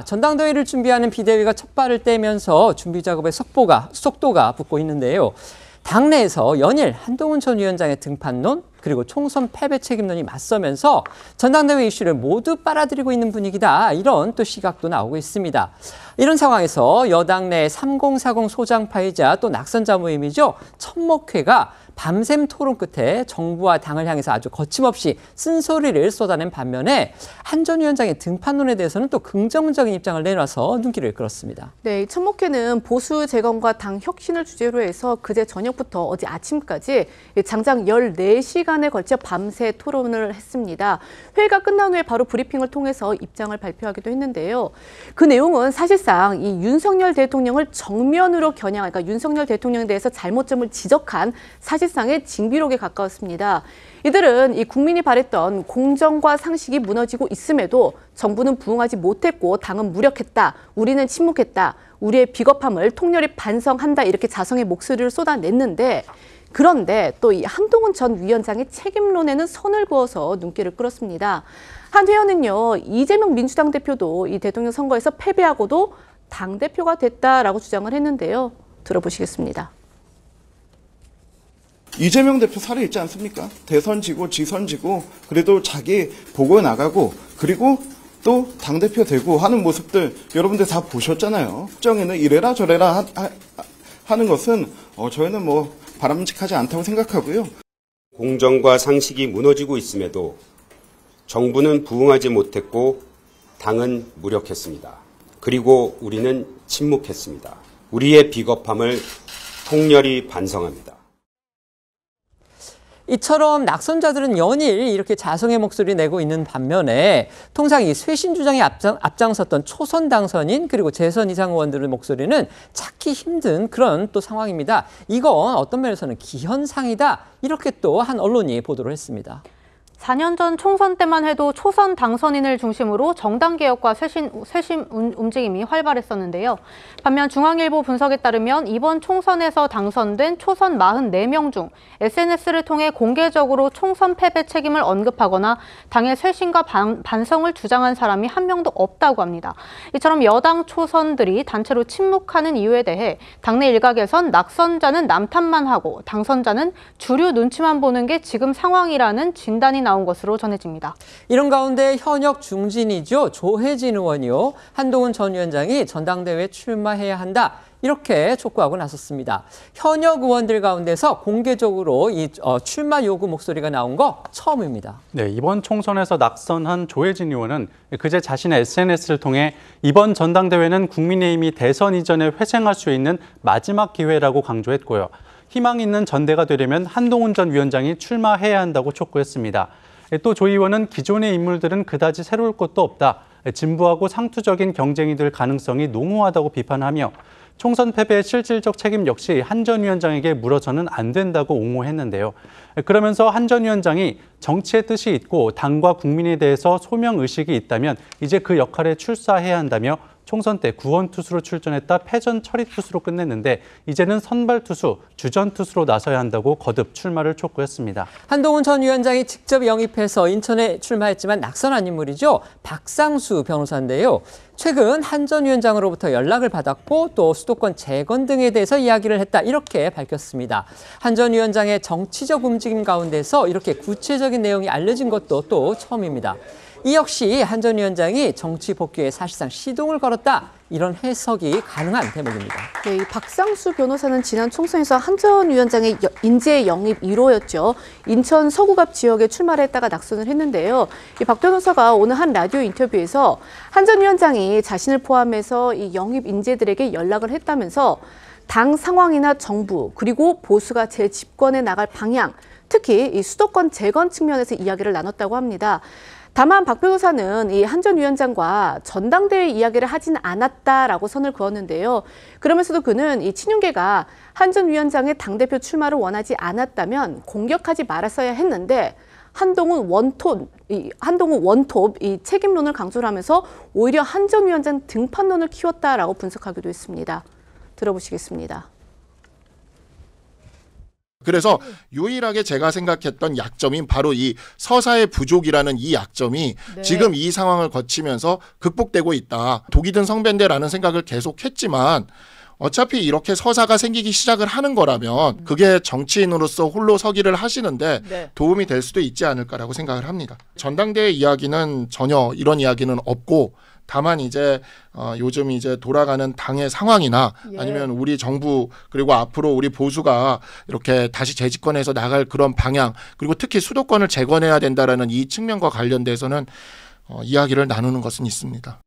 전당대회를 준비하는 비대위가 첫 발을 떼면서 준비 작업의 속도가 붙고 있는데요. 당내에서 연일 한동훈 전 위원장의 등판론 그리고 총선 패배 책임론이 맞서면서 전당대회 이슈를 모두 빨아들이고 있는 분위기다. 이런 또 시각도 나오고 있습니다. 이런 상황에서 여당 내 3040 소장파이자 또 낙선자 모임이죠. 천목회가 밤샘 토론 끝에 정부와 당을 향해서 아주 거침없이 쓴소리를 쏟아낸 반면에 한 전 위원장의 등판론에 대해서는 또 긍정적인 입장을 내놔서 눈길을 끌었습니다. 네, 천목회는 보수 재건과 당 혁신을 주제로 해서 그제 저녁부터 어제 아침까지 장장 14시간에 걸쳐 밤새 토론을 했습니다. 회의가 끝난 후에 바로 브리핑을 통해서 입장을 발표하기도 했는데요. 그 내용은 사실상 이 윤석열 대통령을 정면으로 겨냥한, 그러니까 윤석열 대통령에 대해서 잘못점을 지적한 사실상의 징비록에 가까웠습니다. 이들은 이 국민이 바랬던 공정과 상식이 무너지고 있음에도 정부는 부응하지 못했고 당은 무력했다. 우리는 침묵했다. 우리의 비겁함을 통렬히 반성한다. 이렇게 자성의 목소리를 쏟아냈는데 그런데 또 이 한동훈 전 위원장의 책임론에는 선을 그어서 눈길을 끌었습니다. 한 회원은요, 이재명 민주당 대표도 이 대통령 선거에서 패배하고도 당대표가 됐다라고 주장을 했는데요. 들어보시겠습니다. 이재명 대표 사례 있지 않습니까? 대선 지고 지선 지고 그래도 자기 보고 나가고 그리고 또 당대표 되고 하는 모습들 여러분들 다 보셨잖아요. 정에는 이래라 저래라 하는 것은 저희는 뭐 바람직하지 않다고 생각하고요. 공정과 상식이 무너지고 있음에도 정부는 부응하지 못했고 당은 무력했습니다. 그리고 우리는 침묵했습니다. 우리의 비겁함을 통렬히 반성합니다. 이처럼 낙선자들은 연일 이렇게 자성의 목소리 내고 있는 반면에 통상 이 쇄신 주장에 앞장섰던 초선 당선인 그리고 재선 이상 의원들의 목소리는 찾기 힘든 그런 또 상황입니다. 이건 어떤 면에서는 기현상이다. 이렇게 또 한 언론이 보도를 했습니다. 4년 전 총선 때만 해도 초선 당선인을 중심으로 정당 개혁과 쇄신 움직임이 활발했었는데요. 반면 중앙일보 분석에 따르면 이번 총선에서 당선된 초선 44명 중 SNS를 통해 공개적으로 총선 패배 책임을 언급하거나 당의 쇄신과 반성을 주장한 사람이 한 명도 없다고 합니다. 이처럼 여당 초선들이 단체로 침묵하는 이유에 대해 당내 일각에선 낙선자는 남탓만 하고 당선자는 주류 눈치만 보는 게 지금 상황이라는 진단이 나온 것으로 전해집니다. 이런 가운데 현역 중진이죠. 조혜진 의원이요. 한동훈 전 위원장이 전당대회에 출마해야 한다. 이렇게 촉구하고 나섰습니다. 현역 의원들 가운데서 공개적으로 이 출마 요구 목소리가 나온 거 처음입니다. 네, 이번 총선에서 낙선한 조혜진 의원은 그제 자신의 SNS를 통해 이번 전당대회는 국민의힘이 대선 이전에 회생할 수 있는 마지막 기회라고 강조했고요. 희망 있는 전대가 되려면 한동훈 전 위원장이 출마해야 한다고 촉구했습니다. 또 조 의원은 기존의 인물들은 그다지 새로울 것도 없다. 진부하고 상투적인 경쟁이 될 가능성이 농후하다고 비판하며 총선 패배의 실질적 책임 역시 한 전 위원장에게 물어서는 안 된다고 옹호했는데요. 그러면서 한 전 위원장이 정치의 뜻이 있고 당과 국민에 대해서 소명의식이 있다면 이제 그 역할에 출사해야 한다며 총선 때 구원 투수로 출전했다 패전 처리 투수로 끝냈는데 이제는 선발 투수, 주전 투수로 나서야 한다고 거듭 출마를 촉구했습니다. 한동훈 전 위원장이 직접 영입해서 인천에 출마했지만 낙선한 인물이죠. 박상수 변호사인데요. 최근 한 전 위원장으로부터 연락을 받았고 또 수도권 재건 등에 대해서 이야기를 했다. 이렇게 밝혔습니다. 한 전 위원장의 정치적 움직임 가운데서 이렇게 구체적인 내용이 알려진 것도 또 처음입니다. 이 역시 한 전 위원장이 정치 복귀에 사실상 시동을 걸었다. 이런 해석이 가능한 대목입니다. 네, 이 박상수 변호사는 지난 총선에서 한 전 위원장의 인재 영입 1호였죠. 인천 서구갑 지역에 출마를 했다가 낙선을 했는데요. 이 박 변호사가 오늘 한 라디오 인터뷰에서 한 전 위원장이 자신을 포함해서 이 영입 인재들에게 연락을 했다면서 당 상황이나 정부 그리고 보수가 재집권에 나갈 방향, 특히 이 수도권 재건 측면에서 이야기를 나눴다고 합니다. 다만 박 변호사는 이 한 전 위원장과 전당대회 이야기를 하진 않았다라고 선을 그었는데요. 그러면서도 그는 이 친윤계가 한 전 위원장의 당대표 출마를 원하지 않았다면 공격하지 말았어야 했는데 한동훈 원톱 이 책임론을 강조를 하면서 오히려 한 전 위원장 등판론을 키웠다라고 분석하기도 했습니다. 들어보시겠습니다. 그래서 유일하게 제가 생각했던 약점인 바로 이 서사의 부족이라는 이 약점이 네. 지금 이 상황을 거치면서 극복되고 있다. 독이 든 성배인데라는 생각을 계속 했지만 어차피 이렇게 서사가 생기기 시작을 하는 거라면 그게 정치인으로서 홀로 서기를 하시는데 네. 도움이 될 수도 있지 않을까라고 생각을 합니다. 전당대회 이야기는 전혀 이런 이야기는 없고 다만 이제 요즘 이제 돌아가는 당의 상황이나 예. 아니면 우리 정부 그리고 앞으로 우리 보수가 이렇게 다시 재집권해서 나갈 그런 방향 그리고 특히 수도권을 재건해야 된다라는 이 측면과 관련돼서는 이야기를 나누는 것은 있습니다.